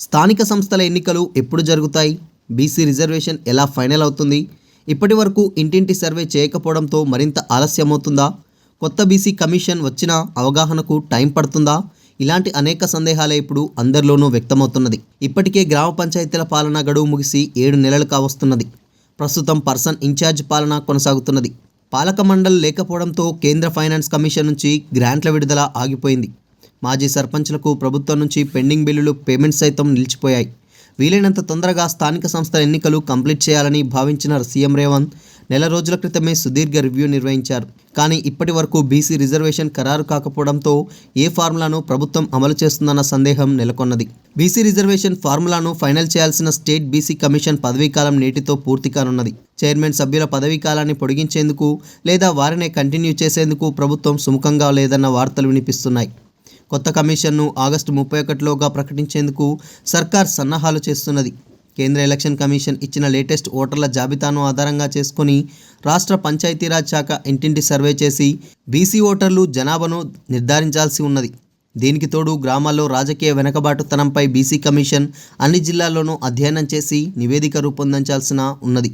స్థానిక సంస్థల ఎన్నికలు ఎప్పుడు జరుగుతాయి? బీసీ రిజర్వేషన్ ఎలా ఫైనల్ అవుతుంది? ఇప్పటి వరకు ఇంటింటి సర్వే చేయకపోవడంతో మరింత ఆలస్యమవుతుందా? కొత్త బీసీ కమిషన్ వచ్చినా అవగాహనకు టైం పడుతుందా? ఇలాంటి అనేక సందేహాలే ఇప్పుడు అందరిలోనూ వ్యక్తమవుతున్నది. ఇప్పటికే గ్రామ పంచాయతీల పాలన గడువు ముగిసి 7 నెలలు కావస్తున్నది. ప్రస్తుతం పర్సన్ ఇన్ఛార్జ్ పాలన కొనసాగుతున్నది. పాలక మండలి లేకపోవడంతో కేంద్ర ఫైనాన్స్ కమిషన్ నుంచి గ్రాంట్ల విడుదల ఆగిపోయింది. మాజీ సర్పంచ్లకు ప్రభుత్వం నుంచి పెండింగ్ బిల్లులు పేమెంట్స్ సైతం నిలిచిపోయాయి. వీలైనంత తొందరగా స్థానిక సంస్థల ఎన్నికలు కంప్లీట్ చేయాలని భావించిన సీఎం రేవంత్ నెల రోజుల క్రితమే సుదీర్ఘ రివ్యూ నిర్వహించారు. కానీ ఇప్పటి వరకు బీసీ రిజర్వేషన్ ఖరారు కాకపోవడంతో ఏ ఫార్ములాను ప్రభుత్వం అమలు చేస్తుందన్న సందేహం నెలకొన్నది. బీసీ రిజర్వేషన్ ఫార్ములాను ఫైనల్ చేయాల్సిన స్టేట్ బీసీ కమిషన్ పదవీకాలం నేటితో పూర్తి కానున్నది. చైర్మన్ సభ్యుల పదవీకాలాన్ని పొడిగించేందుకు లేదా వారినే కంటిన్యూ చేసేందుకు ప్రభుత్వం సుముఖంగా లేదన్న వార్తలు వినిపిస్తున్నాయి. కొత్త కమిషన్ను ఆగస్టు 31లోగా ప్రకటించేందుకు సర్కార్ సన్నాహాలు చేస్తున్నది. కేంద్ర ఎలక్షన్ కమిషన్ ఇచ్చిన లేటెస్ట్ ఓటర్ల జాబితాను ఆధారంగా చేసుకుని రాష్ట్ర పంచాయతీరాజ్ శాఖ ఇంటింటి సర్వే చేసి బీసీ ఓటర్లు జనాభాను నిర్ధారించాల్సి ఉన్నది. దీనికి తోడు గ్రామాల్లో రాజకీయ వెనుకబాటుతనంపై బీసీ కమిషన్ అన్ని జిల్లాల్లోనూ అధ్యయనం చేసి నివేదిక రూపొందించాల్సిన ఉన్నది.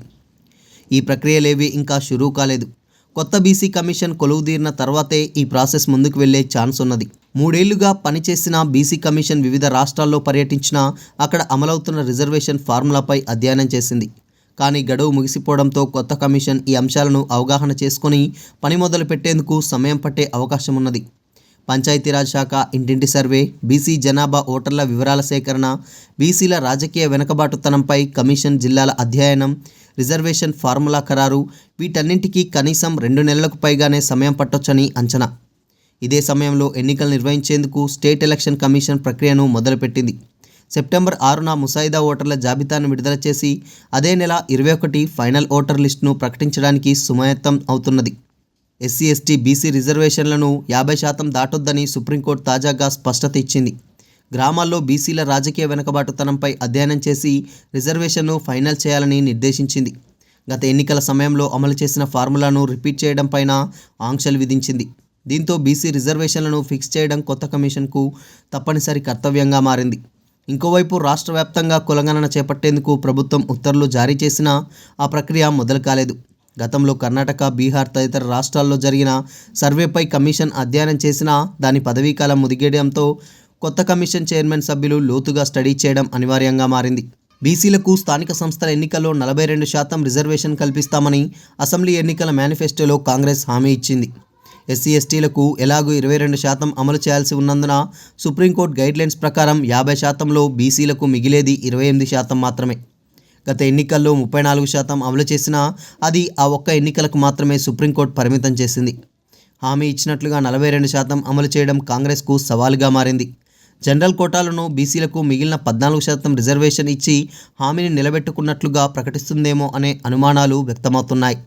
ఈ ప్రక్రియలేవి ఇంకా షురూ కాలేదు. కొత్త బీసీ కమిషన్ కొలువుదీరిన తర్వాతే ఈ ప్రాసెస్ ముందుకు వెళ్లే ఛాన్స్ ఉన్నది. 3 ఏళ్లుగా పనిచేసిన బీసీ కమిషన్ వివిధ రాష్ట్రాల్లో పర్యటించినా అక్కడ అమలవుతున్న రిజర్వేషన్ ఫార్ములాపై అధ్యయనం చేసింది. కానీ గడువు ముగిసిపోవడంతో కొత్త కమిషన్ ఈ అంశాలను అవగాహన చేసుకొని పని మొదలు పెట్టేందుకు సమయం పట్టే అవకాశం ఉన్నది. పంచాయతీరాజ్ శాఖ ఇంటింటి సర్వే, బీసీ జనాభా ఓటర్ల వివరాల సేకరణ, బీసీల రాజకీయ వెనుకబాటుతనంపై కమిషన్ జిల్లాల అధ్యయనం, రిజర్వేషన్ ఫార్ములా ఖరారు, వీటన్నింటికీ కనీసం 2 నెలలకు పైగానే సమయం పట్టొచ్చని అంచనా. ఇదే సమయంలో ఎన్నికలు నిర్వహించేందుకు స్టేట్ ఎలక్షన్ కమిషన్ ప్రక్రియను మొదలుపెట్టింది. సెప్టెంబర్ 6న ముసాయిదా ఓటర్ల జాబితాను విడుదల చేసి అదే నెల 21 ఫైనల్ ఓటర్ లిస్టును ప్రకటించడానికి సుమయత్తం అవుతున్నది. ఎస్సీ, ఎస్టీ, బీసీ రిజర్వేషన్లను 50% దాటొద్దని సుప్రీంకోర్టు తాజాగా స్పష్టత ఇచ్చింది. గ్రామాల్లో బీసీల రాజకీయ వెనుకబాటుతనంపై అధ్యయనం చేసి రిజర్వేషన్ను ఫైనల్ చేయాలని నిర్దేశించింది. గత ఎన్నికల సమయంలో అమలు చేసిన ఫార్ములాను రిపీట్ చేయడం పైన ఆంక్షలు విధించింది. దీంతో బీసీ రిజర్వేషన్లను ఫిక్స్ చేయడం కొత్త కమిషన్కు తప్పనిసరి కర్తవ్యంగా మారింది. ఇంకోవైపు రాష్ట్ర వ్యాప్తంగా కులగణన చేపట్టేందుకు ప్రభుత్వం ఉత్తర్వులు జారీ చేసినా ఆ ప్రక్రియ మొదలు కాలేదు. గతంలో కర్ణాటక, బీహార్ తదితర రాష్ట్రాల్లో జరిగిన సర్వేపై కమిషన్ అధ్యయనం చేసినా దాని పదవీకాలం ముదిగేయడంతో కొత్త కమిషన్ చైర్మన్ సభ్యులు లోతుగా స్టడీ చేయడం అనివార్యంగా మారింది. బీసీలకు స్థానిక సంస్థల ఎన్నికల్లో 42% రిజర్వేషన్ కల్పిస్తామని అసెంబ్లీ ఎన్నికల మేనిఫెస్టోలో కాంగ్రెస్ హామీ ఇచ్చింది. ఎస్సీ, ఎస్టీలకు ఎలాగూ 22% అమలు చేయాల్సి ఉన్నందున సుప్రీంకోర్టు గైడ్లైన్స్ ప్రకారం 50%లో బీసీలకు మిగిలేది 28% మాత్రమే. గత ఎన్నికల్లో 34% అమలు చేసినా అది ఆ ఒక్క ఎన్నికలకు మాత్రమే సుప్రీంకోర్టు పరిమితం చేసింది. హామీ ఇచ్చినట్లుగా 42% అమలు చేయడం కాంగ్రెస్కు సవాలుగా మారింది. జనరల్ కోటాలను బీసీలకు మిగిలిన 14% రిజర్వేషన్ ఇచ్చి హామీని నిలబెట్టుకున్నట్లుగా ప్రకటిస్తుందేమో అనే అనుమానాలు వ్యక్తమవుతున్నాయి.